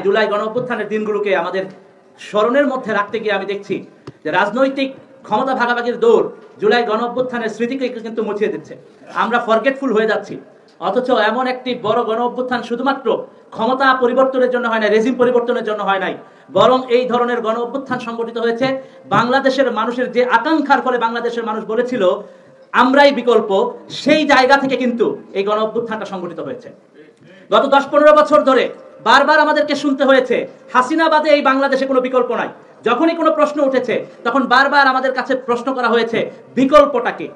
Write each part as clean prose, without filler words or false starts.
জুলাই গণঅভ্যুত্থানের দিনগুলোকে আমাদের স্মরণের মধ্যে রাখতে গিয়ে আমি দেখছি যে রাজনৈতিক ক্ষমতা ভাগাভাগির দৌড় জুলাই গণঅভ্যুত্থানের স্মৃতিকে কিন্তু মুছিয়ে দিচ্ছে। আমরা ফরগেটফুল হয়ে যাচ্ছি। অথচ এমন একটি বড় গণঅভ্যুত্থান শুধুমাত্র ক্ষমতা পরিবর্তনের জন্য হয় না, রেজিম পরিবর্তনের জন্য হয় নাই, বরং এই ধরনের গণঅভ্যুত্থান সংগঠিত হয়েছে বাংলাদেশের মানুষের যে আকাঙ্ক্ষার ফলে বাংলাদেশের মানুষ বলেছিল আমরাই বিকল্প, সেই জায়গা থেকে কিন্তু এই গণঅভ্যুত্থানটা সংগঠিত হয়েছে। গত 10-15 বছর ধরে বারবার আমাদেরকে শুনতে হয়েছে হাসিনা বাদে এই বাংলাদেশে কোনো বিকল্প নাই। যখনই কোনো প্রশ্ন উঠেছে তখন বারবার আমাদের কাছে প্রশ্ন করা হয়েছে বিকল্পটাকে,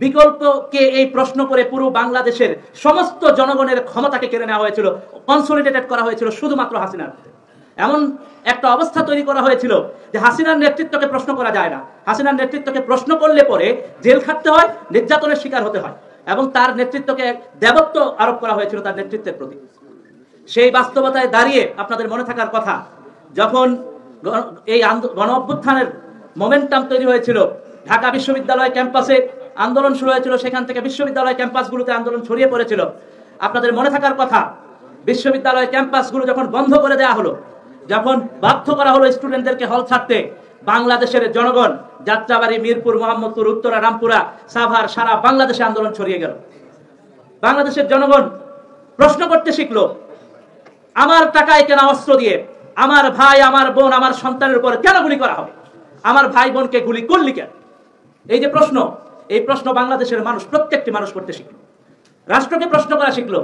বিকল্পকে এই প্রশ্ন করে পুরো বাংলাদেশের সমস্ত জনগণের ক্ষমতাকে কেড়ে নেওয়া হয়েছিল, কনসলিডেটেড করা হয়েছিল শুধুমাত্র হাসিনার। এমন একটা অবস্থা তৈরি করা হয়েছিল যে হাসিনার নেতৃত্বকে প্রশ্ন করা যায় না। হাসিনার নেতৃত্বকে প্রশ্ন করলে পরে জেল খাটতে হয়, নির্যাতনের শিকার হতে হয়, এবং তার নেতৃত্বকে দেবত্ব আরোপ করা হয়েছিল তার নেতৃত্বের প্রতি। সেই বাস্তবতায় দাঁড়িয়ে আপনাদের মনে থাকার কথা, যখন এই গণ অভ্যুত্থানের মোমেন্টাম তৈরি হয়েছিল, ঢাকা বিশ্ববিদ্যালয় ক্যাম্পাসে আন্দোলন শুরু হয়েছিল, সেখান থেকে বিশ্ববিদ্যালয় ক্যাম্পাসগুলোতে আন্দোলন ছড়িয়ে পড়েছিল। আপনাদের মনে থাকার কথা, বিশ্ববিদ্যালয় ক্যাম্পাসগুলো যখন বন্ধ করে দেওয়া হলো, যখন বাধ্য করা হলো স্টুডেন্টদেরকে হল ছাড়তে, বাংলাদেশের জনগণ যাত্রাবাড়ি, মিরপুর, মোহাম্মদপুর, উত্তরা, রামপুরা, সাভার, সারা বাংলাদেশে আন্দোলন ছড়িয়ে গেল। বাংলাদেশের জনগণ প্রশ্ন করতে শিখলো, আমার টাকায় কেনা অস্ত্র দিয়ে আমার ভাই, আমার বোন, আমার সন্তানের উপর কেন গুলি করা হবে? আমার ভাই বোনকে গুলি করলি কেন? এই যে প্রশ্ন, এই প্রশ্ন বাংলাদেশের মানুষ, প্রত্যেকটি মানুষ করতে শিখলো। রাষ্ট্রকে প্রশ্ন করা শিখলো।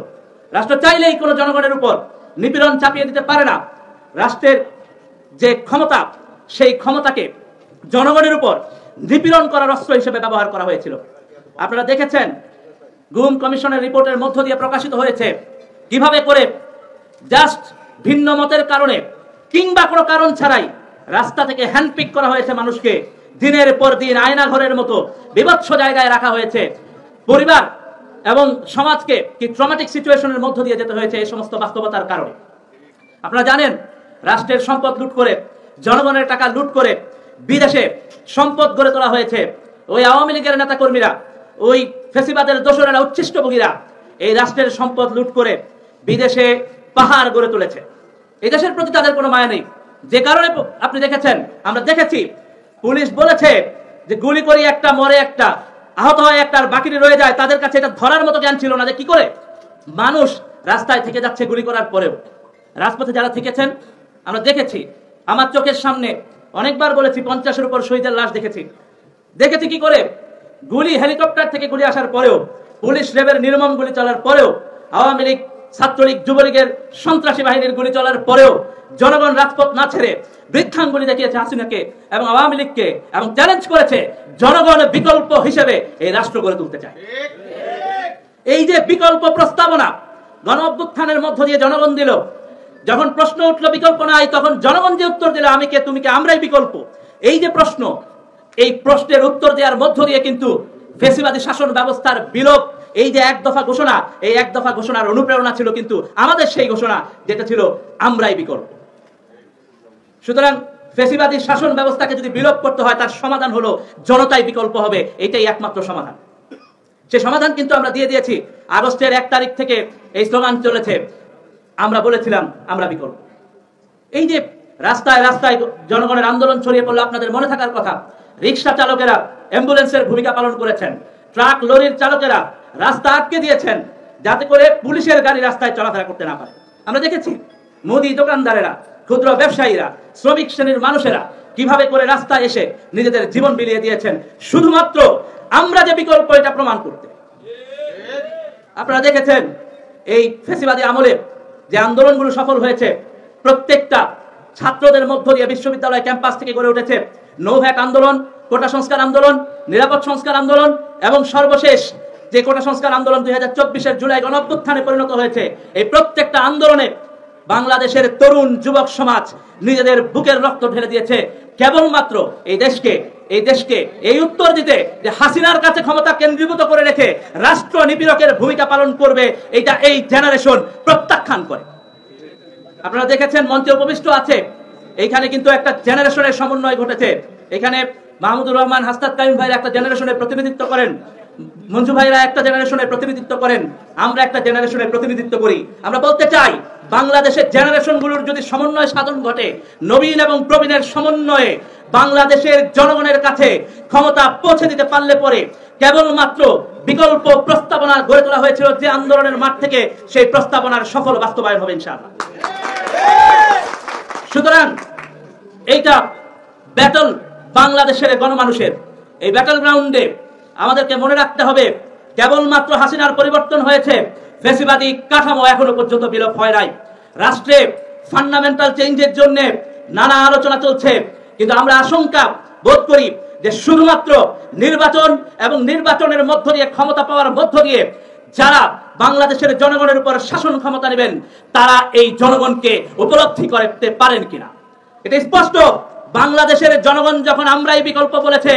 রাষ্ট্র চাইলেই কোনো জনগণের উপর নিপীড়ন চাপিয়ে দিতে পারে না। রাষ্ট্রের যে ক্ষমতা, সেই ক্ষমতাকে জনগণের উপর নিপীড়ন করার অস্ত্র হিসেবে ব্যবহার করা হয়েছিল। আপনারা দেখেছেন গুম কমিশনের রিপোর্টের মধ্য দিয়ে প্রকাশিত হয়েছে কিভাবে করে জাস্ট ভিন্ন মতের কারণে কিংবা কোনো কারণ ছাড়াই রাস্তা থেকে হ্যান্ডপিক করা হয়েছে মানুষকে, দিনের পর দিন আয়না ঘরের মতো বিভৎস জায়গায় রাখা হয়েছে। পরিবার এবং সমাজকে কি ট্রমাটিক সিচুয়েশনের মধ্য দিয়ে যেতে হয়েছে এই সমস্ত বাস্তবতার কারণে। আপনারা জানেন রাষ্ট্রের সম্পদ লুট করে, জনগণের টাকা লুট করে বিদেশে সম্পদ গড়ে তোলা হয়েছে। ওই আওয়ামী লীগের নেতা কর্মীরা, ওই ফেসিবাদের দোসরেরা, উচ্ছিষ্টভোগীরা এই রাষ্ট্রের সম্পদ লুট করে বিদেশে পাহাড় গড়ে তুলেছে। এই দেশের প্রতি তাদের কোনো মায়া নেই। যে কারণে আপনি দেখেছেন, আমরা দেখেছি, পুলিশ বলেছে যে গুলি করি একটা, মরে একটা, আহত হয় একটা, আর বাকিটি রয়ে যায়। তাদের কাছে এটা ধরার মতো জ্ঞান ছিল না যে কি করে মানুষ রাস্তায় থেকে যাচ্ছে গুলি করার পরেও। রাজপথে যারা থেকেছেন আমরা দেখেছি, আমার চোখের সামনে অনেকবার বলেছি 50-এর উপর শহীদের লাশ দেখেছি কি করে গুলি, হেলিকপ্টার থেকে গুলি আসার পরেও, পুলিশ র্যাবের নির্মম গুলি চলার পরেও, আওয়ামী লীগ, ছাত্রলীগ, যুবলীগের সন্ত্রাসী বাহিনীর গুলি চলার পরেও জনগণ রাজপথ না ছেড়ে বৃদ্ধাঙ্গুলি দেখিয়েছে হাসিনাকে এবং আওয়ামী লীগকে, এবং চ্যালেঞ্জ করেছে জনগণ বিকল্প হিসেবে এই রাষ্ট্র গড়ে তুলতে চায়। এই যে বিকল্প প্রস্তাবনা গণ অভ্যুত্থানের মধ্য দিয়ে জনগণ দিল, যখন প্রশ্ন উঠলো বিকল্প নাই, তখন জনগণ যে উত্তর দিল আমি কে, তুমি কে, আমরাই বিকল্প। এই যে প্রশ্ন, এই প্রশ্নের উত্তর দেওয়ার মধ্য দিয়ে কিন্তু ফ্যাসিবাদী শাসন ব্যবস্থার বিলোপ, এই যে এক দফা ঘোষণা, এই এক দফা ঘোষণার অনুপ্রেরণা ছিল কিন্তু আমাদের সেই ঘোষণা যেটা ছিল আমরাই বিকল্প। সুতরাং ফ্যাসিবাদী শাসন ব্যবস্থাকে যদি বিলোপ করতে হয়, তার সমাধান হলো জনতাই বিকল্প হবে, এটাই একমাত্র সমাধান। সে সমাধান কিন্তু আমরা দিয়ে দিয়েছি। আগস্টের 1 তারিখ থেকে এই স্লোগান চলেছে, আমরা বলেছিলাম আমরা বিকল্প। এই যে রাস্তায় রাস্তায় জনগণের আন্দোলন ছড়িয়ে পড়লো, আপনাদের মনে থাকার কথা, রিক্সা চালকেরা অ্যাম্বুলেন্সের ভূমিকা পালন করেছেন, ট্রাক লরির চালকেরা রাস্তা আটকে দিয়েছেন যাতে করে পুলিশের গাড়ি রাস্তায় চলাফেরা করতে না পারে। আমরা দেখেছি মুদি দোকানদারেরা, ক্ষুদ্র ব্যবসায়ীরা, শ্রমিক শ্রেণীর মানুষেরা কিভাবে করে রাস্তায় এসে নিজেদের জীবন বিলিয়ে দিয়েছেন শুধুমাত্র আমরা যে বিকল্প এটা প্রমাণ করতে। আপনারা দেখেছেন এই ফ্যাসিবাদী আমলে যে আন্দোলনগুলো সফল হয়েছে, প্রত্যেকটা ছাত্রদের মধ্য দিয়ে বিশ্ববিদ্যালয় ক্যাম্পাস থেকে গড়ে উঠেছে নো ভ্যাট আন্দোলন, কোটা সংস্কার আন্দোলন, নিরাপদ সংস্কার আন্দোলন, এবং সর্বশেষ যে কোটা সংস্কার আন্দোলন 2024-এর জুলাই গণঅভ্যুত্থানে পরিণত হয়েছে। এই প্রত্যেকটা আন্দোলনে বাংলাদেশের তরুণ যুবক সমাজ নিজেদের বুকের রক্ত ঢেলে দিয়েছে কেবলমাত্র এই দেশকে এই উত্তর দিতে যে হাসিনার কাছে ক্ষমতা কেন্দ্রীভূত করে রেখে রাষ্ট্র নিপীড়কের ভূমিকা পালন করবে, এটা এই জেনারেশন প্রত্যাখ্যান করে। আপনারা দেখেছেন মঞ্চে উপবিষ্ট আছে, এইখানে কিন্তু একটা জেনারেশনের সমন্বয় ঘটেছে। এখানে মাহমুদুর রহমান, হাসনাত কাইম ভাইয়ের একটা জেনারেশনের প্রতিনিধিত্ব করেন, মঞ্জু ভাইরা একটা জেনারেশনের প্রতিনিধিত্ব করেন, আমরা একটা জেনারেশনের প্রতিনিধিত্ব করি। আমরা বলতে চাই, বাংলাদেশের জেনারেশনগুলোর যদি সমন্বয় সাধন ঘটে, নবীন এবং প্রবীণের সমন্বয়ে বাংলাদেশের জনগণের কাছে ক্ষমতা পৌঁছে দিতে পারলে পরে কেবলমাত্র বিকল্প প্রস্তাবনা গড়ে তোলা হয়েছিল যে আন্দোলনের মাঠ থেকে, সেই প্রস্তাবনার সফল বাস্তবায়ন হবে ইনশাআল্লাহ। সুতরাং এইটা ব্যাটল বাংলাদেশের গণমানুষের। এই ব্যাটল গ্রাউন্ডে আমাদেরকে মনে রাখতে হবে, কেবলমাত্র হাসিনার পরিবর্তন হয়েছে, ফ্যাসিবাদী কাঠামো এখনো পর্যন্ত বিলোপ হয় নাই। রাষ্ট্রে ফান্ডামেন্টাল চেঞ্জের জন্য নানা আলোচনা চলছে, কিন্তু আমরা আশঙ্কা বোধ করি যে শুধুমাত্র নির্বাচন এবং নির্বাচনের মধ্য দিয়ে, ক্ষমতা পাওয়ার মধ্য দিয়ে যারা বাংলাদেশের জনগণের উপর শাসন ক্ষমতা নেবেন, তারা এই জনগণকে উপলব্ধি করতে পারেন কিনা। এটা স্পষ্ট। বাংলাদেশের জনগণ যখন আমরাই বিকল্প বলেছে,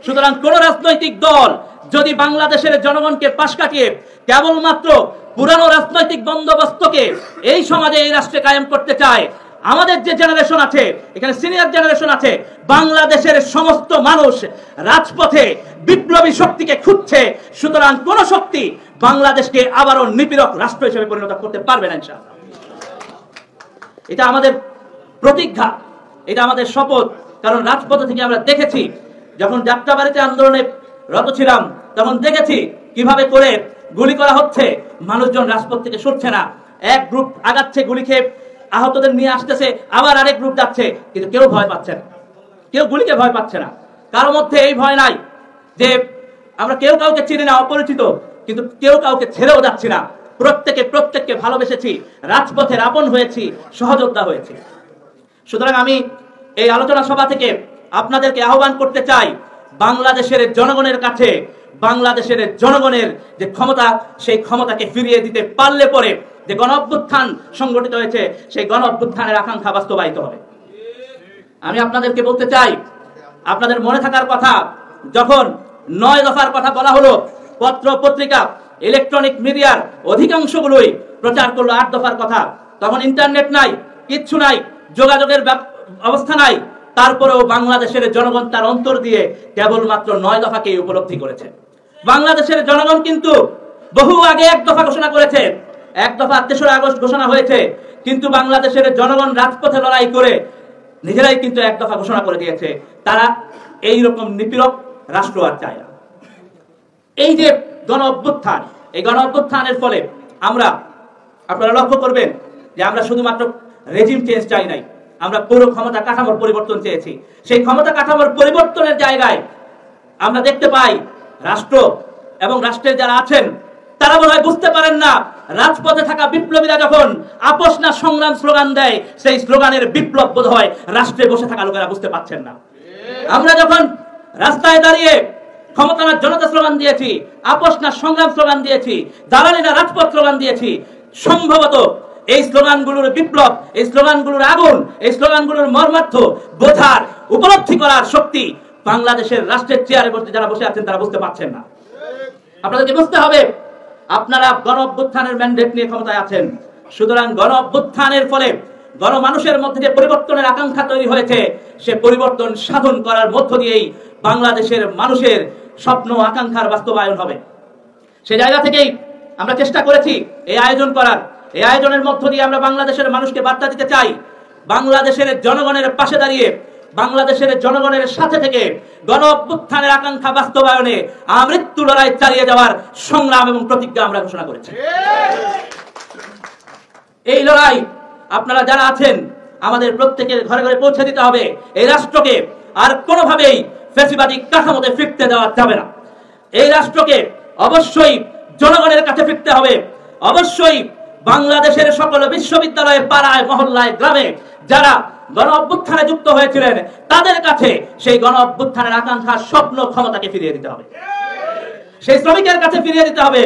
সুতরাং কোন রাজনৈতিক দল যদি বাংলাদেশের জনগণকে পাশ কাটিয়ে কেবলমাত্র পুরানো রাজনৈতিক বন্দোবস্তকে এই সমাজে, এই রাষ্ট্রে কায়েম করতে চায়, আমাদের যে জেনারেশন আছে, এখানে সিনিয়র জেনারেশন আছে, বাংলাদেশের সমস্ত মানুষ রাজপথে বিপ্লবী শক্তিকে খুঁজছে। সুতরাং কোন শক্তি বাংলাদেশকে আবারও নিপীড়ক রাষ্ট্র হিসেবে পরিণত করতে পারবে না ইনশাআল্লাহ। এটা আমাদের প্রতিজ্ঞা, এটা আমাদের শপথ। কারণ রাজপথ থেকে আমরা দেখেছি, যখন যাত্রাবাড়িতে আন্দোলনে রত ছিলাম, তখন দেখেছি কিভাবে করে গুলি করা হচ্ছে, মানুষজন রাজপথ থেকে সরছে না। এক গ্রুপ আগাচ্ছে, গুলি খেয়ে আহতদের নিয়ে আসতেছে, আবার আরেক গ্রুপ যাচ্ছে, কিন্তু কেউ ভয় পাচ্ছে না, কেউ গুলিকে ভয় পাচ্ছে না। কারো মধ্যে এই ভয় নাই যে আমরা কেউ কাউকে চিনি না, অপরিচিত, কিন্তু কেউ কাউকে ছেড়েও যাচ্ছি না। প্রত্যেককে ভালোবেসেছি, রাজপথের আপন হয়েছি, সহযোদ্ধা হয়েছি। সুতরাং আমি এই আলোচনা সভা থেকে আপনাদেরকে আহ্বান করতে চাই, বাংলাদেশের জনগণের কাছে বাংলাদেশের জনগণের যে ক্ষমতা, সেই ক্ষমতাকে ফিরিয়ে দিতে পারলে পরে যে গণ অভ্যুত্থান সংগঠিত হয়েছে, সেই গণ অভ্যুত্থানের আকাঙ্ক্ষা বাস্তবায়িত হবে। আমি আপনাদেরকে বলতে চাই, আপনাদের মনে থাকার কথা, যখন 9 দফার কথা বলা হলো, পত্র পত্রিকা ইলেকট্রনিক মিডিয়ার অধিকাংশগুলোই প্রচার করলো 8 দফার কথা। তখন ইন্টারনেট নাই, কিচ্ছু নাই, যোগাযোগের অবস্থা নাই। তারপরেও বাংলাদেশের জনগণ তার অন্তর দিয়ে কেবলমাত্র 9 দফাকেই উপলব্ধি করেছে। বাংলাদেশের জনগণ কিন্তু বহু আগে 1 দফা ঘোষণা করেছে। 1 দফা 3রা আগস্ট ঘোষণা হয়েছে, কিন্তু বাংলাদেশের জনগণ রাজপথে লড়াই করে নিজেরাই কিন্তু 1 দফা ঘোষণা করে দিয়েছে। তারা এই রকম নিপীড়ক রাষ্ট্র আর চায় না। এই যে গণ অভ্যুত্থান, এই গণ অভ্যুত্থানের ফলে আপনারা লক্ষ্য করবেন যে আমরা শুধুমাত্র রেজিম চেঞ্জ চাই নাই, আমরা পুরো ক্ষমতা কাঠামোর পরিবর্তন চেয়েছি। সেই ক্ষমতা কাঠামোর পরিবর্তনের জায়গায় আমরা দেখতে পাই, রাষ্ট্র এবং রাষ্ট্রের যারা আছেন তারা বোধহয় বুঝতে পারেন না, রাজপথে থাকা বিপ্লবীরা যখন আপোষ না সংগ্রাম স্লোগান দেয়, সেই স্লোগানের বিপ্লব বোধহয় রাষ্ট্রে বসে থাকা লোকেরা বুঝতে পারছেন না। আমরা যখন রাস্তায় দাঁড়িয়ে ক্ষমতা না জনতা স্লোগান দিয়েছি, আপোষ না সংগ্রাম স্লোগান দিয়েছি, দালালি না রাজপথ স্লোগান দিয়েছি, সম্ভবত এই স্লোগানগুলোর বিপ্লব, এই স্লোগানগুলোর আগুন, এই স্লোগানগুলোর মর্মার্থ বোঝার, উপলব্ধি করার শক্তি বাংলাদেশের রাষ্ট্রের চেয়ারে যারা বসে আছেন তারা বুঝতে পারছেন না। আপনাদেরকে বুঝতে হবে, আপনারা গণ অভ্যুত্থানের ম্যান্ডেট নিয়ে ক্ষমতায় আছেন। সুতরাং গণ অভ্যুত্থানের ফলে গণমানুষের মধ্যে যে পরিবর্তনের আকাঙ্ক্ষা তৈরি হয়েছে, সে পরিবর্তন সাধন করার মধ্য দিয়েই বাংলাদেশের মানুষের স্বপ্ন আকাঙ্ক্ষার বাস্তবায়ন হবে। সে জায়গা থেকেই আমরা চেষ্টা করেছি এই আয়োজন করার। এই আয়োজনের মধ্য দিয়ে আমরা বাংলাদেশের মানুষকে বার্তা দিতে চাই, বাংলাদেশের জনগণের পাশে দাঁড়িয়ে, বাংলাদেশের জনগণের সাথে থেকে গণ অভ্যুত্থানের আকাঙ্ক্ষা বাস্তবায়নে আমৃত্যু লড়াই চালিয়ে যাওয়ার সংগ্রাম এবং প্রতিজ্ঞা আমরা ঘোষণা করেছি। এই লড়াই আপনারা যারা আছেন, আমাদের প্রত্যেকের ঘরে ঘরে পৌঁছে দিতে হবে। এই রাষ্ট্রকে আর কোনোভাবেই ফ্যাসিবাদী কাঠামোতে ফিরতে দেওয়া যাবে না। এই রাষ্ট্রকে অবশ্যই জনগণের কাছে ফিরতে হবে। অবশ্যই বাংলাদেশের সকল বিশ্ববিদ্যালয়ে, পাড়ায়, মহল্লায়, গ্রামে যারা গণ অভ্যুত্থানে যুক্ত হয়েছিলেন, তাদের কাছে সেই গণ অভ্যুত্থানের আকাঙ্ক্ষা, স্বপ্ন, ক্ষমতাকে ফিরিয়ে দিতে হবে। সেই শ্রমিকের কাছে ফিরিয়ে দিতে হবে,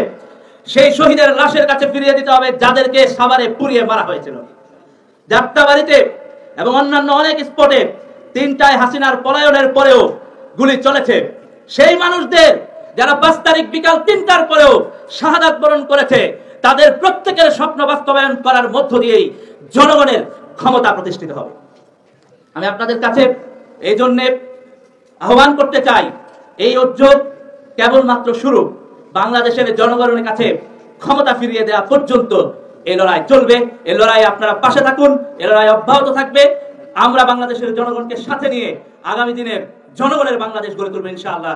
সেই শহীদের লাশের কাছে ফিরিয়ে দিতে হবে যাদেরকে সাভারে পুড়িয়ে মারা হয়েছিল। যাত্রাবাড়িতে এবং অন্যান্য অনেক স্পটে 3টায় হাসিনার পলায়নের পরেও গুলি চলেছে। সেই মানুষদের যারা 5 তারিখ বিকাল 3টার পরেও শাহাদাত বরণ করেছে, তাদের প্রত্যেকের স্বপ্ন বাস্তবায়ন করার মধ্য দিয়েই জনগণের ক্ষমতা প্রতিষ্ঠিত হবে। আমি আপনাদের কাছে এই জন্য আহ্বান করতে চাই, এই উদ্যোগ কেবলমাত্র শুরু। বাংলাদেশের জনগণের কাছে ক্ষমতা ফিরিয়ে দেওয়া পর্যন্ত এই লড়াই চলবে। এই লড়াই আপনারা পাশে থাকুন, এই লড়াই অব্যাহত থাকবে। আমরা বাংলাদেশের জনগণকে সাথে নিয়ে আগামী দিনের জনগণের বাংলাদেশ গড়ে তুলবো ইনশাআল্লাহ।